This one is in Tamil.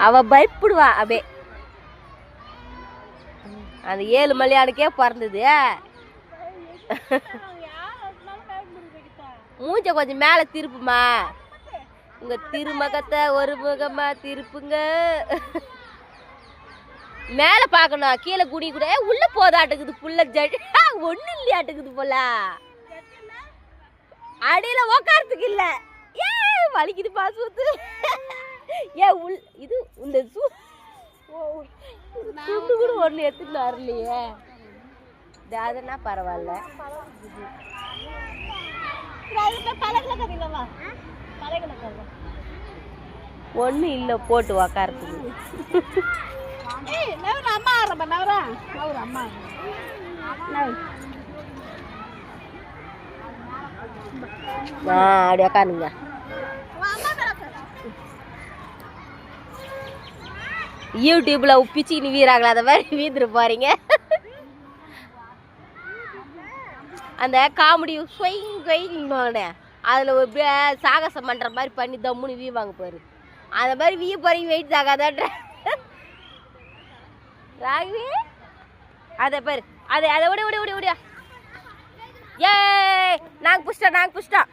அவ பயப்படுவா அபே. அந்த 7 மலையானுக்கே பிறந்தது. மூஞ்ச கொஞ்சம் மேல திருப்புமா. உங்க திருமுகத்தை ஒரு முகமா திருப்புங்க. மேல பாக்கணும், கீழே குடி கூட உள்ள போதாட்டுக்குது புள்ள. ஜடி ஒண்ணு இல்லையாட்டுக்குது போல. அடியில உக்காரத்துக்கு இல்ல. ஏ வலிக்குது பாசுத்து. ஏன் இது இந்த துண்டு கூட ஒண்ணு எடுத்துட்டு வரலையே. அதுனா பரவாயில்ல. ஒண்ணு இல்ல போட்டு உக்காரத்துக்கு. அப்படி உக்காருங்க. யூடியூப்ல பிச்சுக்கின்னு வீராங்களா அதை மாதிரி வீந்துட்டு போறீங்க. அந்த காமெடி அதில் ஒரு சாகசம் பண்ணுற மாதிரி பண்ணி தம்முன்னு வீவாங்க பாரு. அந்த மாதிரி வீ போறீங்க. வெயிட் ஆகாதான்ற ராகவி அதை பாரு. அதை விட விட விட விட. ஏ நாங்கள் புஷ்டோம்.